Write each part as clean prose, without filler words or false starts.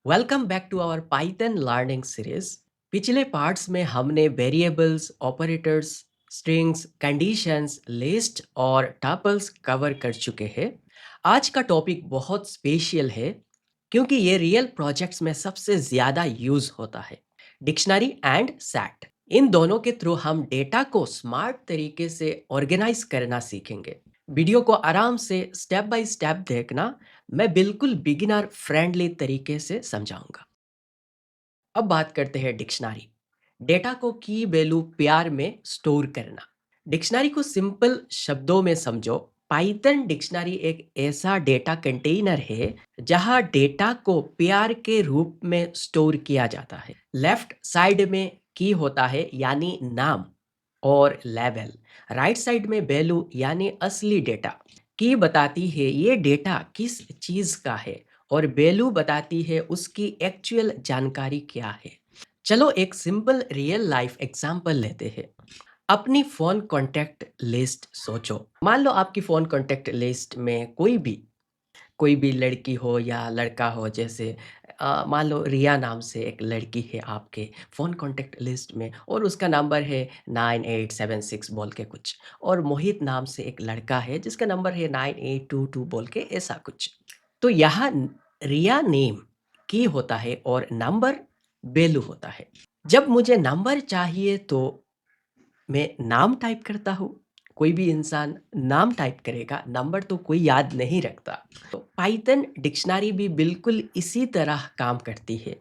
Welcome back to our Python learning series. पिछले parts में हमने variables, operators, strings, conditions, list और tuples cover कर चुके हैं। आज का टॉपिक बहुत स्पेशल है क्योंकि ये रियल प्रोजेक्ट्स में सबसे ज़्यादा यूज़ होता है। डिक्शनरी एंड सेट, इन दोनों के थ्रू हम डेटा को स्मार्ट तरीके से ऑर्गेनाइज करना सीखेंगे। वीडियो को आराम से स्टेप बाय स्टेप देखना, मैं बिल्कुल बिगिनर फ्रेंडली तरीके से समझाऊंगा। अब बात करते हैं डिक्शनरी। डेटा को की वैल्यू पेयर में स्टोर करना। डिक्शनरी को सिंपल शब्दों में समझो। पाइथन डिक्शनरी एक ऐसा डेटा कंटेनर है जहां डेटा को पेयर के रूप में स्टोर किया जाता है। लेफ्ट साइड में की होता है यानी नाम और लेवल। राइट साइड में वैल्यू यानी असली डेटा। की बताती है ये डेटा किस चीज का है और वैल्यू बताती है उसकी एक्चुअल जानकारी क्या है। चलो एक सिंपल रियल लाइफ एग्जांपल लेते हैं। अपनी फ़ोन कॉन्टैक्ट लिस्ट सोचो। मान लो आपकी फ़ोन कॉन्टैक्ट लिस्ट में कोई भी लड़की हो या लड़का हो, जैसे मान लो रिया नाम से एक लड़की है आपके फ़ोन कॉन्टैक्ट लिस्ट में और उसका नंबर है 9876 बोल के कुछ, और मोहित नाम से एक लड़का है जिसका नंबर है 9822 बोल के ऐसा कुछ। तो यहाँ रिया नेम की होता है और नंबर बेलू होता है। जब मुझे नंबर चाहिए तो मैं नाम टाइप करता हूँ। कोई भी इंसान नाम टाइप करेगा, नंबर तो कोई याद नहीं रखता। तो पाइथन डिक्शनरी भी बिल्कुल इसी तरह काम करती है।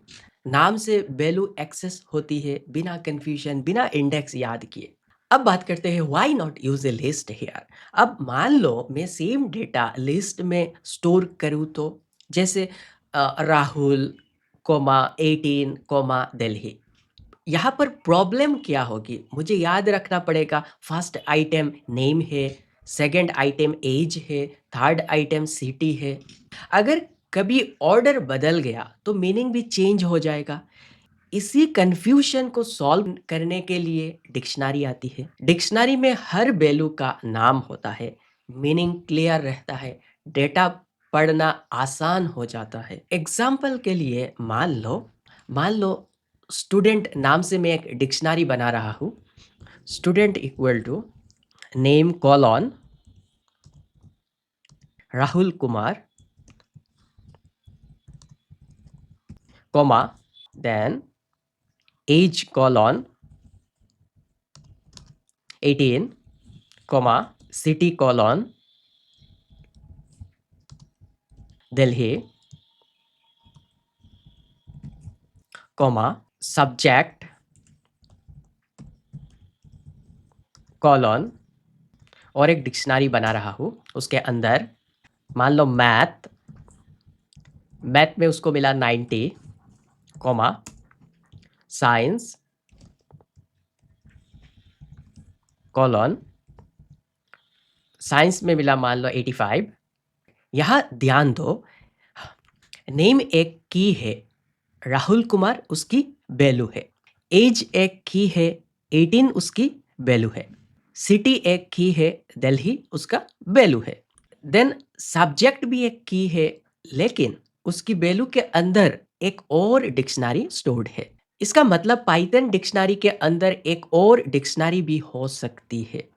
नाम से वैल्यू एक्सेस होती है बिना कंफ्यूजन, बिना इंडेक्स याद किए। अब बात करते हैं why not use A list here. अब मान लो मैं सेम डेटा लिस्ट में स्टोर करूँ तो, जैसे राहुल कोमा 18 कोमा दिल्ली। यहाँ पर प्रॉब्लम क्या होगी, मुझे याद रखना पड़ेगा फर्स्ट आइटम नेम है, सेकंड आइटम एज है, थर्ड आइटम सिटी है। अगर कभी ऑर्डर बदल गया तो मीनिंग भी चेंज हो जाएगा। इसी कंफ्यूजन को सॉल्व करने के लिए डिक्शनरी आती है। डिक्शनरी में हर वैल्यू का नाम होता है, मीनिंग क्लियर रहता है, डेटा पढ़ना आसान हो जाता है। एग्जाम्पल के लिए मान लो स्टूडेंट नाम से मैं एक डिक्शनरी बना रहा हूँ। Student equal to name colon Rahul Kumar comma then age colon 18 comma city colon Delhi comma subject colon, और एक डिक्शनरी बना रहा हूँ उसके अंदर मान लो मैथ में उसको मिला 90 कोमा साइंस कॉलॉन साइंस में मिला मान लो 85। यहाँ ध्यान दो, नेम एक की है, राहुल कुमार उसकी वैल्यू है। एज एक की है, 18 उसकी वैल्यू है। सिटी एक की है, दिल्ली उसका वैल्यू है। देन सब्जेक्ट भी एक की है, लेकिन उसकी वैल्यू के अंदर एक और डिक्शनरी स्टोर्ड है। इसका मतलब पाइथन डिक्शनरी के अंदर एक और डिक्शनरी भी हो सकती है,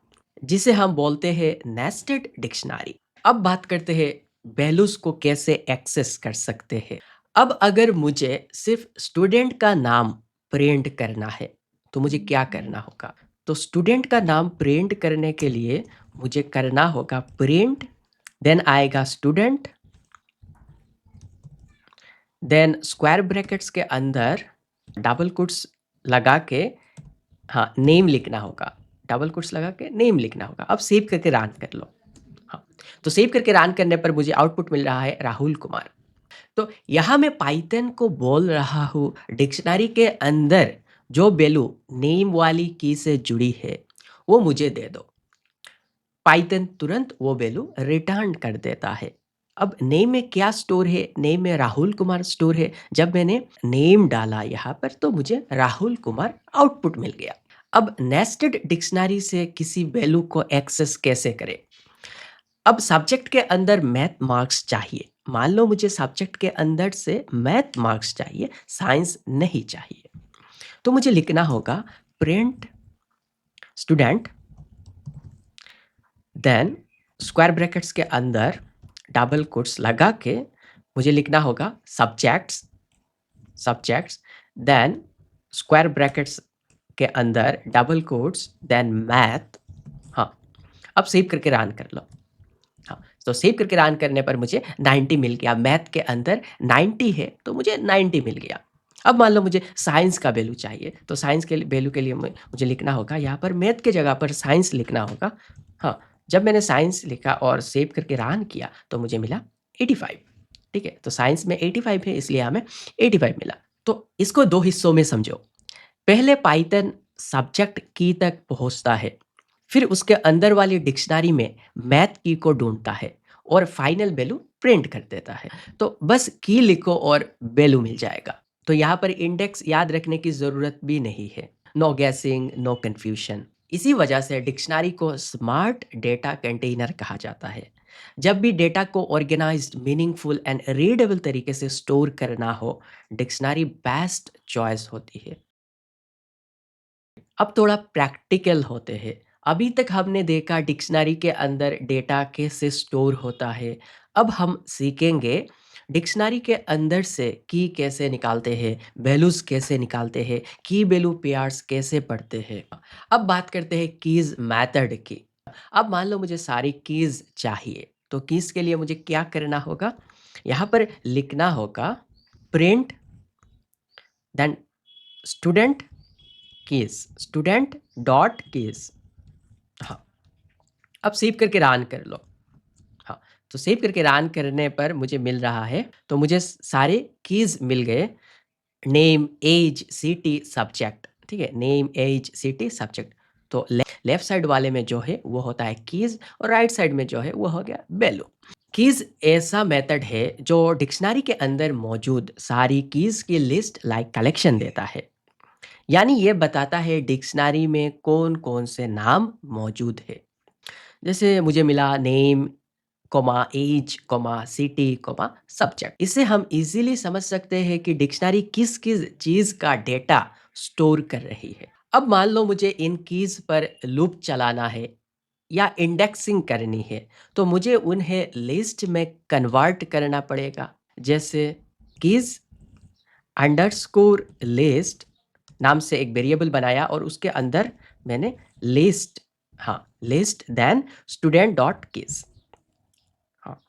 जिसे हम बोलते हैं नेस्टेड डिक्शनरी। अब बात करते हैं वैल्यूज को कैसे एक्सेस कर सकते हैं। अब अगर मुझे सिर्फ स्टूडेंट का नाम प्रिंट करना है तो मुझे क्या करना होगा। तो स्टूडेंट का नाम प्रिंट करने के लिए मुझे करना होगा प्रिंट, देन आएगा स्टूडेंट, देन स्क्वायर ब्रैकेट्स के अंदर डबल कोट्स लगा के हाँ नेम लिखना होगा। डबल कोट्स लगा के नेम लिखना होगा। अब सेव करके रन कर लो। हाँ, तो सेव करके रन करने पर मुझे आउटपुट मिल रहा है राहुल कुमार। तो यहाँ मैं पाइथन को बोल रहा हूँ डिक्शनरी के अंदर जो वैल्यू नेम वाली की से जुड़ी है वो मुझे दे दो। पाइथन तुरंत वो वैल्यू रिटर्न कर देता है। अब नेम में क्या स्टोर है, नेम में राहुल कुमार स्टोर है। जब मैंने नेम डाला यहाँ पर तो मुझे राहुल कुमार आउटपुट मिल गया। अब नेस्टेड डिक्शनरी से किसी वैल्यू को एक्सेस कैसे करें। अब सब्जेक्ट के अंदर मैथ मार्क्स चाहिए, मान लो मुझे सब्जेक्ट के अंदर से मैथ मार्क्स चाहिए, साइंस नहीं चाहिए। तो मुझे लिखना होगा print student, then square brackets के अंदर डबल कोट्स लगा के मुझे लिखना होगा subjects, subjects, then square brackets के अंदर डबल कोट्स, देन मैथ। हाँ, अब सेव करके रन कर लो। हाँ, तो सेव करके रन करने पर मुझे 90 मिल गया। मैथ के अंदर 90 है, तो मुझे 90 मिल गया। अब मान लो मुझे साइंस का वैल्यू चाहिए, तो साइंस के वैल्यू के लिए मुझे लिखना होगा यहाँ पर मैथ की जगह पर साइंस लिखना होगा। हाँ, जब मैंने साइंस लिखा और सेव करके रन किया तो मुझे मिला 85। ठीक है, तो साइंस में 85 है, इसलिए हमें 85 मिला। तो इसको 2 हिस्सों में समझो। पहले पाइथन सब्जेक्ट की तक पहुँचता है, फिर उसके अंदर वाली डिक्शनरी में मैथ की को ढूँढता है और फाइनल वैल्यू प्रिंट कर देता है। तो बस की लिखो और वैल्यू मिल जाएगा। तो यहाँ पर इंडेक्स याद रखने की ज़रूरत भी नहीं है। No guessing, no confusion. इसी वजह से डिक्शनरी को स्मार्ट डेटा कंटेनर कहा जाता है। जब भी डेटा को ऑर्गेनाइज्ड, मीनिंगफुल एंड रीडेबल तरीके से स्टोर करना हो, डिक्शनरी बेस्ट चॉइस होती है। अब थोड़ा प्रैक्टिकल होते हैं। अभी तक हमने देखा डिक्शनरी के अंदर डेटा कैसे स्टोर होता है। अब हम सीखेंगे डिक्शनरी के अंदर से की कैसे निकालते हैं, वैल्यूज़ कैसे निकालते हैं, की वैल्यू पेयर्स कैसे पढ़ते हैं। अब बात करते हैं कीज़ मेथड की। अब मान लो मुझे सारी कीज़ चाहिए, तो कीज़ के लिए मुझे क्या करना होगा? यहाँ पर लिखना होगा print, then student keys, student dot keys. हाँ, अब सेव करके रन कर लो। हाँ, तो सेव करके रन करने पर मुझे मिल रहा है, तो मुझे सारे कीज़ मिल गए। Name, age, city, subject. ठीक है, नेम, एज, सिटी, सब्जेक्ट। तो लेफ्ट साइड वाले में जो है वो होता है कीज़ और राइट साइड में जो है वो हो गया वैल्यू। कीज़ ऐसा मेथड है जो डिक्शनरी के अंदर मौजूद सारी कीज़ की लिस्ट लाइक कलेक्शन देता है। यानी ये बताता है डिक्शनरी में कौन-कौन से नाम मौजूद है। जैसे मुझे मिला name, comma age, comma city, comma subject. इससे हम इज़िली समझ सकते हैं कि डिक्शनरी किस-किस चीज़ का डेटा स्टोर कर रही है। अब मान लो मुझे इन कीज़ पर लूप चलाना है या इंडेक्सिंग करनी है, तो मुझे उन्हें लिस्ट में कन्वर्ट करना पड़ेगा। जैसे कीज़ अंडरस्कोर लिस्ट नाम से एक वेरिएबल बनाया और उसके अंदर मैंने लिस्ट, हाँ, list then student dot keys. हाँ,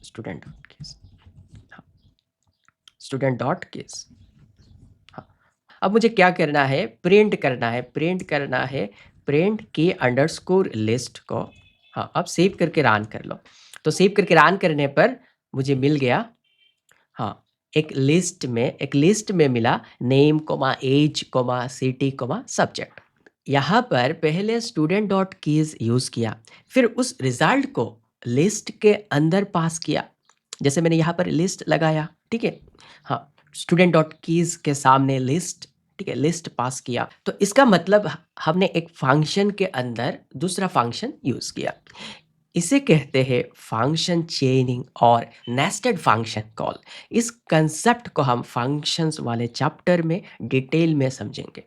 स्टूडेंट डॉट कीज़। हाँ, स्टूडेंट डॉट कीज़। हाँ, अब मुझे क्या करना है? प्रिंट करना है, प्रिंट करना है, प्रिंट की अंडरस्कोर लिस्ट को। हाँ, अब सेव करके रन कर लो। तो सेव करके रन करने पर मुझे मिल गया। हाँ, एक लिस्ट में मिला name, comma age, comma city, comma subject. यहाँ पर पहले स्टूडेंट डॉट कीज़ यूज़ किया, फिर उस रिज़ल्ट को लिस्ट के अंदर पास किया। जैसे मैंने यहाँ पर लिस्ट लगाया, ठीक है? हाँ, स्टूडेंट डॉट कीज़ के सामने लिस्ट, ठीक है? लिस्ट पास किया। तो इसका मतलब हमने एक फ़ंक्शन के अंदर दूसरा फ़ंक्शन यूज़ किया। इसे कहते हैं फंक्शन चेनिंग और नेस्टेड फंक्शन कॉल। इस कंसेप्ट को हम फंक्शंस वाले चैप्टर में डिटेल में समझेंगे।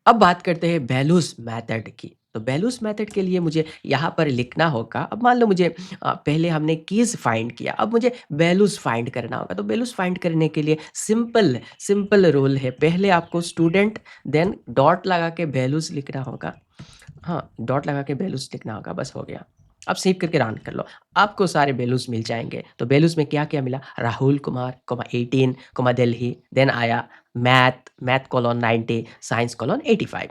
अब बात करते हैं वैल्यूज मेथड की। तो वैल्यूज मेथड के लिए मुझे यहाँ पर लिखना होगा। अब मान लो मुझे पहले हमने कीज फाइंड किया, अब मुझे वैल्यूज फाइंड करना होगा। तो वैल्यूज फाइंड करने के लिए सिंपल सिंपल रूल है, पहले आपको स्टूडेंट देन डॉट लगा के वैल्यूज लिखना होगा। हाँ, डॉट लगा के वैल्यूज़ लिखना होगा, बस हो गया। अब सेव करके रन कर लो, आपको सारे वैल्यूज़ मिल जाएँगे। तो वैल्यूज़ में क्या-क्या मिला? राहुल कुमार, 18, दिल्ली, देन आया math, math colon 90, science colon 85।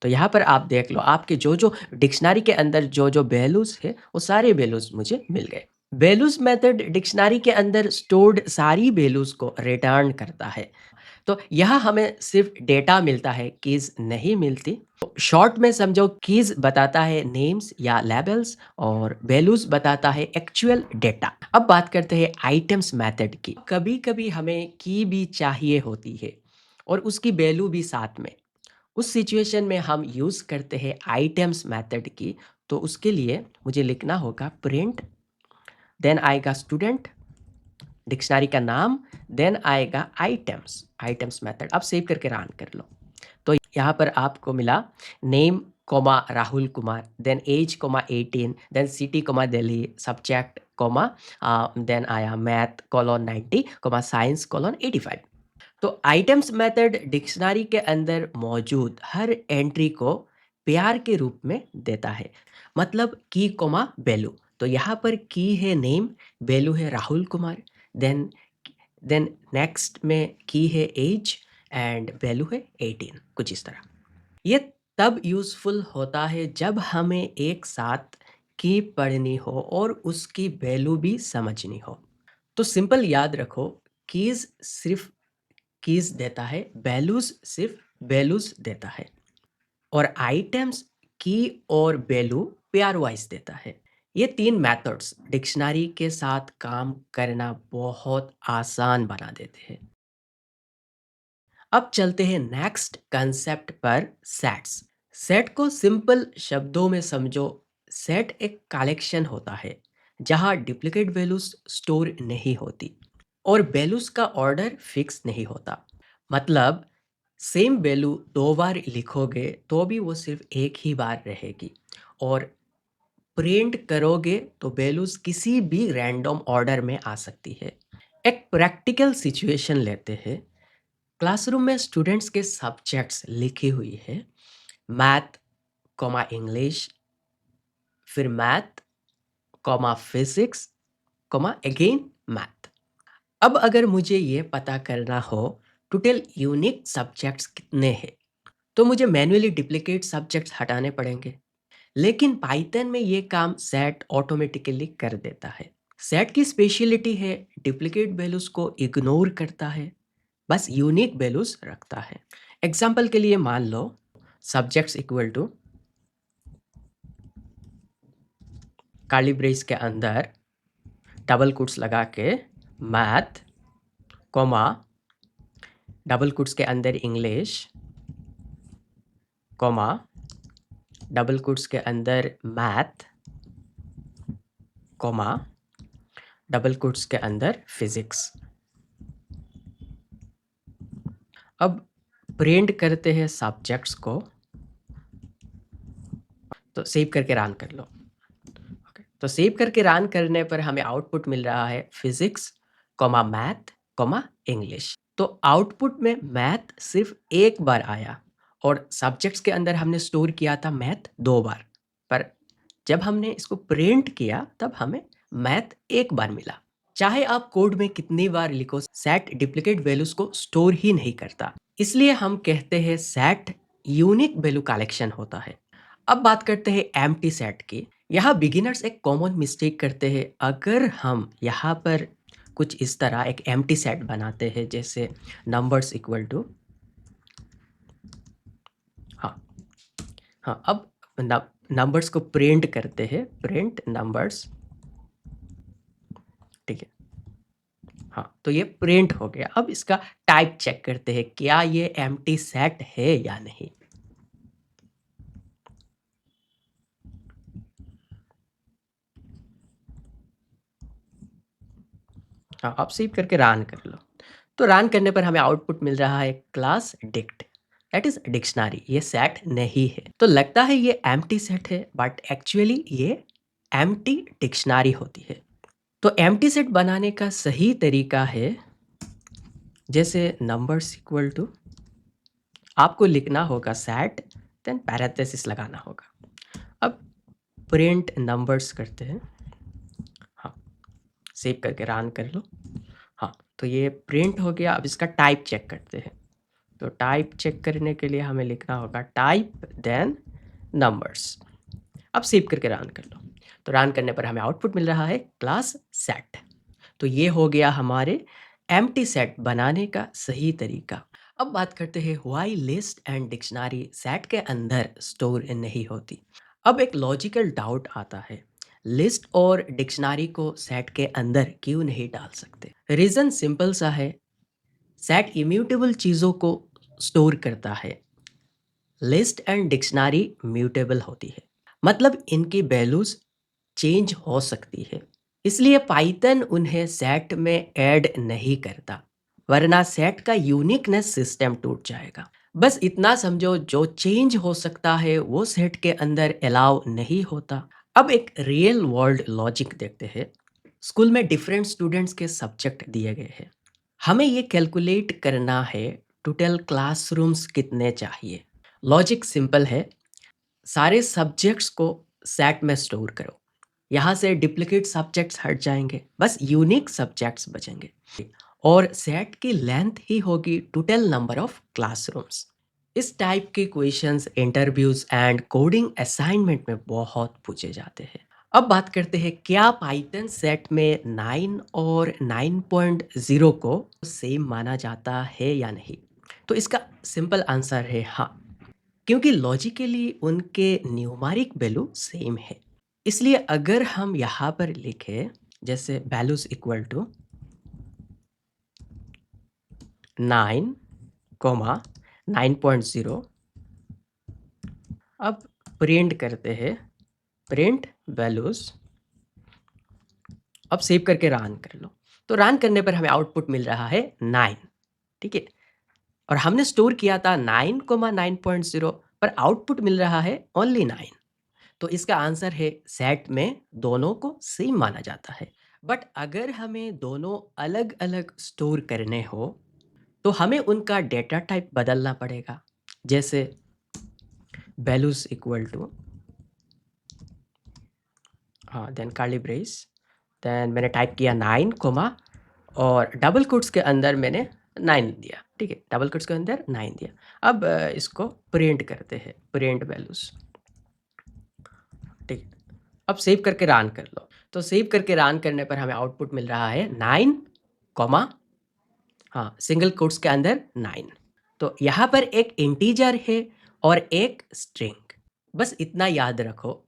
तो यहाँ पर आप देख लो, आपके जो-जो डिक्शनरी के अंदर जो-जो वैल्यूज़ है, वो सारे वैल्यूज़ मुझे मिल गए। वैल्यूज़ मेथड डिक्शनरी के अंदर स्टोर्ड सारी वैल्यूज़ को रिटर्न करता है। तो यहाँ हमें सिर्फ डेटा मिलता है, कीज़ नहीं मिलती। तो शॉर्ट में समझो, कीज़ बताता है नेम्स या लेबल्स और वैल्यूज़ बताता है एक्चुअल डेटा। अब बात करते हैं आइटम्स मेथड की। कभी-कभी हमें की भी चाहिए होती है और उसकी वैल्यू भी साथ में। उस सिचुएशन में हम यूज़ करते हैं आइटम्स मेथड की। तो उसके लिए मुझे लिखना होगा प्रिंट, देन आएगा स्टूडेंट, डिक्शनरी का नाम, देन आएगा आइटम्स, आइटम्स मेथड। अब सेव करके रन कर लो। तो यहाँ पर आपको मिला name comma Rahul Kumar, then age comma 18, then city comma Delhi, subject comma then आया math colon 90 comma science colon 85। तो आइटम्स मेथड डिक्शनरी के अंदर मौजूद हर एंट्री को प्यार के रूप में देता है। मतलब की कोमा बेलू। तो यहाँ पर की है नेम, बेलू है Rahul Kumar, then then next में की है एज एंड वैल्यू है 18, कुछ इस तरह। ये तब यूज़फुल होता है जब हमें एक साथ की पढ़नी हो और उसकी वैल्यू भी समझनी हो। तो सिंपल याद रखो, कीज़ सिर्फ कीज़ देता है, वैल्यूज़ सिर्फ वैल्यूज़ देता है, और आइटम्स की और वैल्यू पेयर वाइज देता है। ये 3 मेथड्स डिक्शनरी के साथ काम करना बहुत आसान बना देते हैं। अब चलते हैं नेक्स्ट कंसेप्ट पर, सेट्स। सेट को सिंपल शब्दों में समझो। सेट एक कलेक्शन होता है जहां डुप्लीकेट वैल्यूज स्टोर नहीं होती और वैल्यूज का ऑर्डर फिक्स नहीं होता। मतलब सेम वैल्यू 2 बार लिखोगे तो भी वो सिर्फ एक ही बार रहेगी, और प्रिंट करोगे तो वैल्यूज किसी भी रैंडम ऑर्डर में आ सकती है। एक प्रैक्टिकल सिचुएशन लेते हैं। क्लासरूम में स्टूडेंट्स के सब्जेक्ट्स लिखी हुई है, मैथ कॉमा इंग्लिश, फिर math comma physics comma again math. अब अगर मुझे ये पता करना हो टोटल यूनिक सब्जेक्ट्स कितने हैं, तो मुझे मैन्युअली डुप्लीकेट सब्जेक्ट्स हटाने पड़ेंगे। लेकिन पाइथन में ये काम सेट ऑटोमेटिकली कर देता है। सेट की स्पेशलिटी है डुप्लीकेट वैल्यूज को इग्नोर करता है, बस यूनिक वैल्यूज रखता है। एग्जाम्पल के लिए मान लो subjects equal to curly brace के अंदर डबल कोट्स लगा के मैथ कॉमा डबल कोट्स के अंदर इंग्लिश कॉमा डबल कोट्स के अंदर मैथ कॉमा डबल कोट्स के अंदर फिजिक्स। अब प्रिंट करते हैं सब्जेक्ट्स को, तो सेव करके रन कर लो। तो सेव करके रन करने पर हमें आउटपुट मिल रहा है physics comma math comma English. तो आउटपुट में मैथ सिर्फ एक बार आया और सब्जेक्ट्स के अंदर हमने स्टोर किया था मैथ 2 बार, पर जब हमने इसको प्रिंट किया तब हमें मैथ एक बार मिला। चाहे आप कोड में कितनी बार लिखो, सेट डुप्लीकेट वैल्यूज को स्टोर ही नहीं करता। इसलिए हम कहते हैं सेट यूनिक वैल्यू कलेक्शन होता है। अब बात करते हैं एम्प्टी सेट की। यहाँ बिगिनर्स एक कॉमन मिस्टेक करते हैं। अगर हम यहाँ पर कुछ इस तरह एक एम्प्टी सेट बनाते हैं, जैसे नंबर्स इक्वल टू, हाँ हाँ, अब नंबर्स को प्रिंट करते हैं, प्रिंट नंबर्स, ठीक है। हाँ, तो ये प्रिंट हो गया। अब इसका टाइप चेक करते हैं, क्या ये एम्प्टी सेट है या नहीं। हाँ, आप सेव करके रन कर लो। तो रन करने पर हमें आउटपुट मिल रहा है class dict, that is dictionary. ये सेट नहीं है। तो लगता है ये एम्प्टी सेट है, बट एक्चुअली ये एम्प्टी डिक्शनरी होती है। तो एम्प्टी सेट बनाने का सही तरीका है, जैसे नंबर्स इक्वल टू, आपको लिखना होगा सेट, देन पैरेंथेसिस लगाना होगा। अब प्रिंट नंबर्स करते हैं। हाँ, सेव करके रन कर लो। हाँ, तो ये प्रिंट हो गया। अब इसका टाइप चेक करते हैं। तो टाइप चेक करने के लिए हमें लिखना होगा टाइप देन नंबर्स। अब सेव करके रन कर लो। तो रन करने पर हमें आउटपुट मिल रहा है क्लास सेट। तो ये हो गया हमारे एम्प्टी सेट बनाने का सही तरीका। अब बात करते हैं why list and dictionary set के अंदर स्टोर नहीं होती। अब एक लॉजिकल डाउट आता है, लिस्ट और डिक्शनरी को सेट के अंदर क्यों नहीं डाल सकते। रीज़न सिंपल सा है, सेट इम्यूटेबल चीज़ों को स्टोर करता है, लिस्ट एंड डिक्शनरी म्यूटेबल होती है। मतलब इनकी वैल्यूज चेंज हो सकती है। इसलिए पाइथन उन्हें सेट में ऐड नहीं करता, वरना सेट का यूनिकनेस सिस्टम टूट जाएगा। बस इतना समझो, जो चेंज हो सकता है वो सेट के अंदर अलाउ नहीं होता। अब एक रियल वर्ल्ड लॉजिक देखते हैं। स्कूल में डिफरेंट स्टूडेंट्स के सब्जेक्ट दिए गए हैं। हमें ये कैलकुलेट करना है टोटल क्लासरूम्स कितने चाहिए। लॉजिक सिंपल है, सारे सब्जेक्ट्स को सेट में स्टोर करो। यहाँ से डुप्लीकेट सब्जेक्ट्स हट जाएंगे, बस यूनिक सब्जेक्ट्स बचेंगे। और सेट की लेंथ ही होगी टोटल नंबर ऑफ क्लासरूम्स। इस टाइप के questions interviews and coding assignment में बहुत पूछे जाते हैं। अब बात करते हैं, क्या पाइथन सेट में 9 और 9.0 को सेम माना जाता है या नहीं। तो इसका सिंपल आंसर है हाँ, क्योंकि लॉजिकली उनके न्यूमेरिक वैल्यू सेम है। इसलिए अगर हम यहाँ पर लिखें, जैसे वैल्यूज इक्वल टू 9 कोमा 9.0, अब प्रिंट करते हैं, प्रिंट वैल्यूज। अब सेव करके रन कर लो। तो रन करने पर हमें आउटपुट मिल रहा है 9। ठीक है, और हमने स्टोर किया था 9,9.0, पर आउटपुट मिल रहा है ओनली 9। तो इसका आंसर है सेट में दोनों को सेम माना जाता है। बट अगर हमें दोनों अलग अलग स्टोर करने हो तो हमें उनका डेटा टाइप बदलना पड़ेगा। जैसे वैल्यूज इक्वल टू, हाँ, देन कर्ली ब्रेस, देन मैंने टाइप किया 9 कोमा, और डबल कोट्स के अंदर मैंने 9 दिया। ठीक है, डबल कोट्स के अंदर 9 दिया। अब इसको प्रिंट करते हैं, प्रिंट वैल्यूज। ठीक है, अब सेव करके रन कर लो। तो सेव करके रन करने पर हमें आउटपुट मिल रहा है 9 कॉमा, हाँ, सिंगल कोट्स के अंदर 9। तो यहाँ पर एक इंटीजर है और एक स्ट्रिंग। बस इतना याद रखो,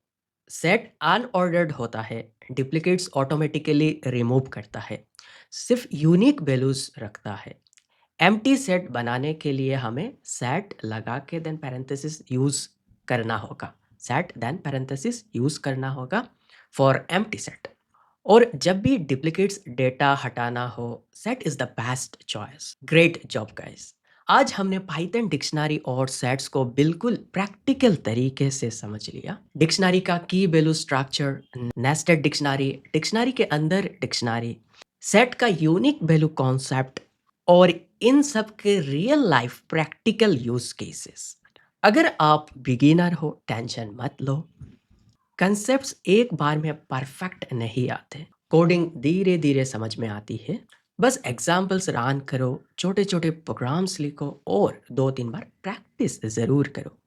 सेट अनऑर्डर्ड होता है, डुप्लीकेट्स ऑटोमेटिकली रिमूव करता है, सिर्फ यूनिक वैल्यूज रखता है। एम्प्टी सेट बनाने के लिए हमें सेट लगा के देन पैरेंथेसिस यूज करना होगा, सेट देन पैरेंथेसिस यूज करना होगा फॉर एम्प्टी सेट। और जब भी डुप्लीकेट्स डेटा हटाना हो, set is the best choice. Great job guys, आज हमने पाइथन डिक्शनरी और सेट्स को बिल्कुल प्रैक्टिकल तरीके से समझ लिया। डिक्शनरी का की value structure, nested dictionary, dictionary के अंदर डिक्शनरी, सेट का यूनिक वैल्यू कॉन्सेप्ट, और इन सब के real life practical use cases. अगर आप बिगिनर हो, टेंशन मत लो, कंसेप्ट्स एक बार में परफेक्ट नहीं आते, कोडिंग धीरे धीरे समझ में आती है। बस एग्जाम्पल्स रन करो, छोटे छोटे प्रोग्राम्स लिखो और 2-3 बार प्रैक्टिस ज़रूर करो।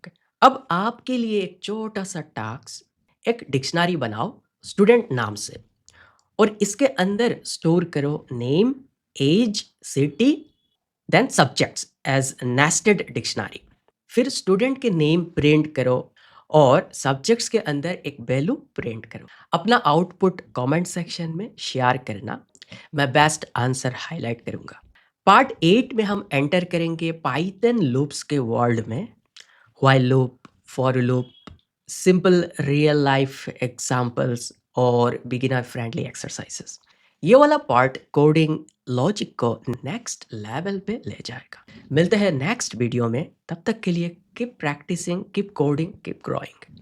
अब आपके लिए एक छोटा सा टास्क, एक डिक्शनरी बनाओ स्टूडेंट नाम से, और इसके अंदर स्टोर करो name, age, city, then subjects as nested dictionary. फिर स्टूडेंट के नेम प्रिंट करो और सब्जेक्ट्स के अंदर एक वैल्यू प्रिंट करो। अपना आउटपुट कमेंट सेक्शन में शेयर करना, मैं बेस्ट आंसर हाईलाइट करूंगा। पार्ट 8 में हम एंटर करेंगे पाइथन लूप्स के वर्ल्ड में, while loop, for loop, simple real life examples और बिगिनर फ्रेंडली एक्सरसाइजेस। ये वाला पार्ट कोडिंग लॉजिक को नेक्स्ट लेवल पे ले जाएगा। मिलते हैं नेक्स्ट वीडियो में, तब तक के लिए keep practicing, keep coding, keep growing.